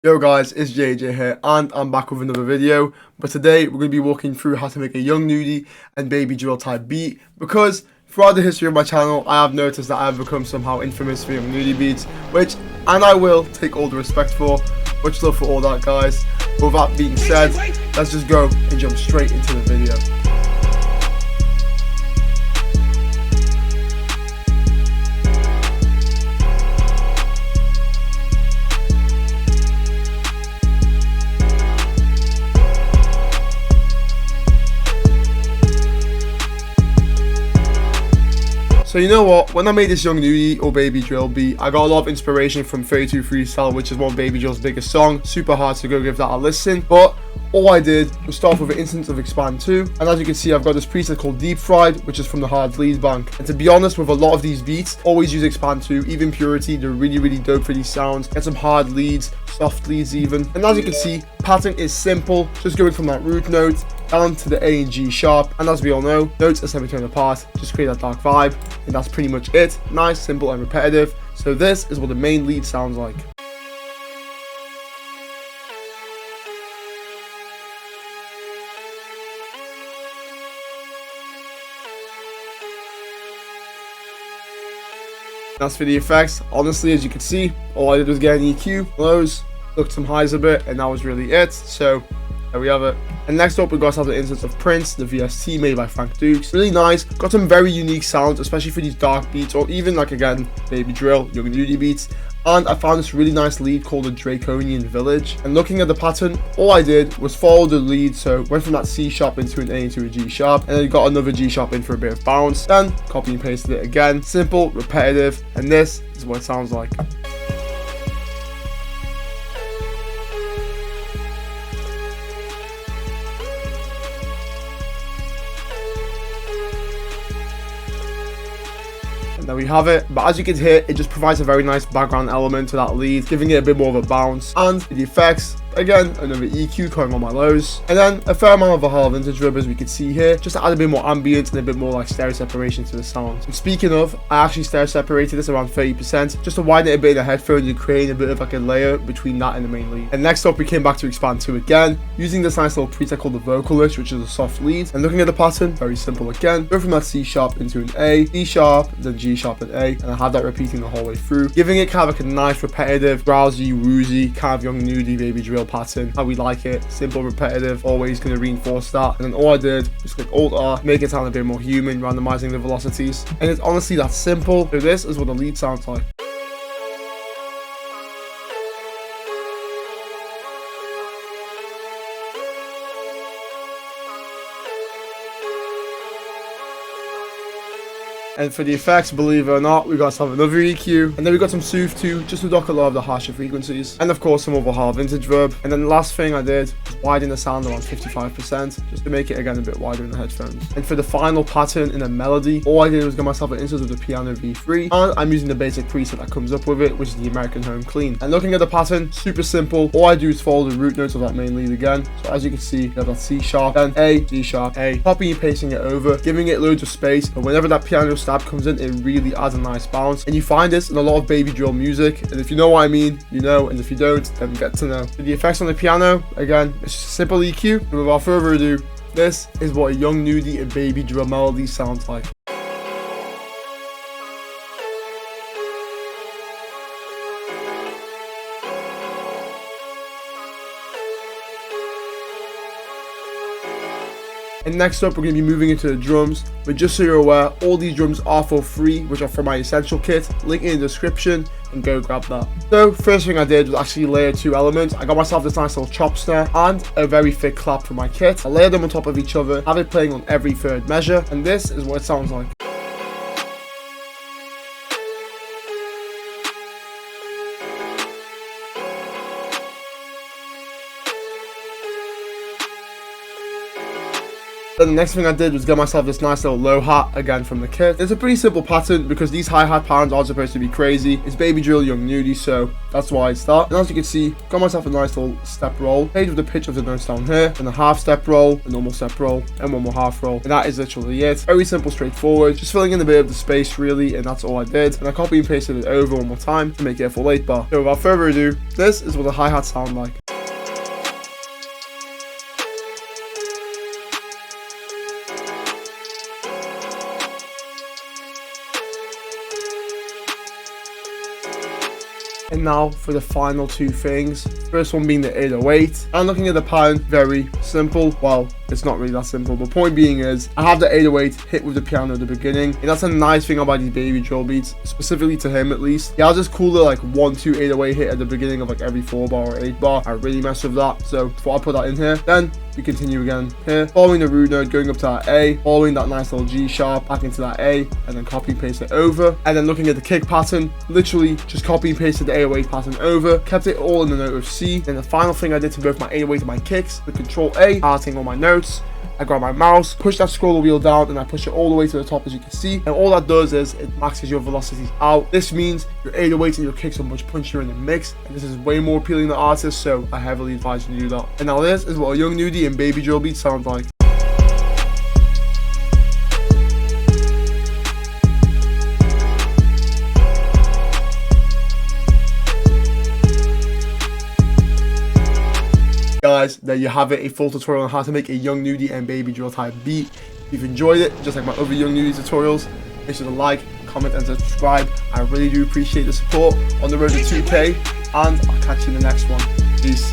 Yo guys, it's JJ here and I'm back with another video, but today we're going to be walking through how to make a young Nudy and Babydrill type beat, because throughout the history of my channel I have noticed that I have become somehow infamous for young Nudy beats, and I will take all the respect for. Much love for all that, guys. With that being said, let's just go and jump straight into the video. So you know what, when I made this young Nudy or Babydrill beat, I got a lot of inspiration from 32 Freestyle, which is one of Babydrill's biggest songs. Super hard to go give that a listen, but all I did was start off with an instance of Expand 2, and as you can see I've got this preset called Deep Fried, which is from the Hard Leads bank. And to be honest, with a lot of these beats, always use Expand 2, even Purity. They're really dope for these sounds. Get some hard leads, soft leads even. And as you can see, pattern is simple, just going from that root note down to the A and G sharp, and as we all know, notes are semitone apart, just create that dark vibe, and that's pretty much it. Nice, simple and repetitive. So this is what the main lead sounds like. That's for the effects. Honestly, as you can see, all I did was get an EQ, lows, looked some highs a bit, and that was really it. So there we have it. And next up, we got ourselves an instance of Prince, the VST made by Frank Dukes. Really nice. Got some very unique sounds, especially for these dark beats, or even like again, Babydrill, young Nudy beats. And I found this really nice lead called the Draconian Village. And looking at the pattern, all I did was follow the lead. So went from that C sharp into an A into a G sharp, and then got another G sharp in for a bit of bounce. Then copy and pasted it again. Simple, repetitive, and this is what it sounds like. There we have it. But as you can hear, it just provides a very nice background element to that lead, giving it a bit more of a bounce. And the effects, again, another EQ coming on my lows, and then a fair amount of a hard vintage rub, as we can see here, just to add a bit more ambience and a bit more like stereo separation to the sound. And speaking of, I actually stereo separated this around 30% just to widen it a bit in the headphones and create a bit of like a layer between that and the main lead. And next up, we came back to Expand 2 again, using this nice little preset called the Vocalist, which is a soft lead. And looking at the pattern, very simple again. Go from that C sharp into an A, D sharp, then G sharp and A, and I have that repeating the whole way through, giving it kind of like a nice repetitive, drowsy, woozy, kind of young Nudy Babydrill pattern, how we like it. Simple, repetitive, always going to reinforce that. And then all I did was click Alt R, make it sound a bit more human, randomizing the velocities, and it's honestly that simple. So this is what the lead sounds like. And for the effects, believe it or not, we got ourselves another EQ, and then we got some Soothe too, just to knock a lot of the harsher frequencies, and of course some other hard vintage verb. And then the last thing I did was widen the sound around 55%, just to make it again a bit wider in the headphones. And for the final pattern in the melody, all I did was get myself an instance of the piano V3, and I'm using the basic preset that comes up with it, which is the American Home Clean. And looking at the pattern, super simple. All I do is follow the root notes of that main lead again. So as you can see, you have that C sharp, then A, D sharp, A, copying and pasting it over, giving it loads of space, but whenever that piano stab comes in, it really adds a nice bounce. And you find this in a lot of Babydrill music, and if you know what I mean, you know, and if you don't, then get to know. For the effects on the piano, again, it's just a simple EQ, and without further ado, this is what a young Nudy and Babydrill melody sounds like. And next up, we're going to be moving into the drums, but just so you're aware, all these drums are for free, which are from my essential kit, link in the description, and go grab that. So first thing I did was actually layer 2 elements. I got myself this nice little chop snare and a very thick clap for my kit. I layered them on top of each other, have it playing on every third measure, and this is what it sounds like. Then the next thing I did was get myself this nice little low hat, again from the kit. It's a pretty simple pattern because these hi-hat patterns aren't supposed to be crazy. It's Babydrill Young Nudy, so that's why I start. And as you can see, got myself a nice little step roll, played with the pitch of the notes down here, and a half step roll, a normal step roll, and one more half roll. And that is literally it. Very simple, straightforward, just filling in a bit of the space really, and that's all I did. And I copy and pasted it over one more time to make it a full 8 bar. So without further ado, this is what the hi-hats sound like. And now for the final two things. First one being the 808. And looking at the pattern, very simple. Well, it's not really that simple, but point being is I have the 808 hit with the piano at the beginning, and that's a nice thing about these Babydrill beats, specifically to him at least. He has this cooler like 1-2 808 hit at the beginning of like every 4 bar or 8 bar. I really mess with that, so before I put that in here, then we continue again here, following the root note, going up to that A, following that nice little G sharp back into that A, and then copy and paste it over. And then looking at the kick pattern, literally just copy and pasted the 808 pattern over, kept it all in the note of C. Then the final thing I did to both my 808 and my kicks, the Control A, adding all my notes. I grab my mouse, push that scroller wheel down, and I push it all the way to the top, as you can see. And all that does is it maxes your velocities out. This means your 808s and your kicks are much punchier in the mix, and this is way more appealing to artists, so I heavily advise you to do that. And now this is what a Young Nudy and Babydrill beat sounds like. Guys, there you have it, a full tutorial on how to make a Young Nudy and Babydrill type beat. If you've enjoyed it, just like my other Young Nudy tutorials, make sure to like, comment, and subscribe. I really do appreciate the support on the road to 2K, and I'll catch you in the next one. Peace.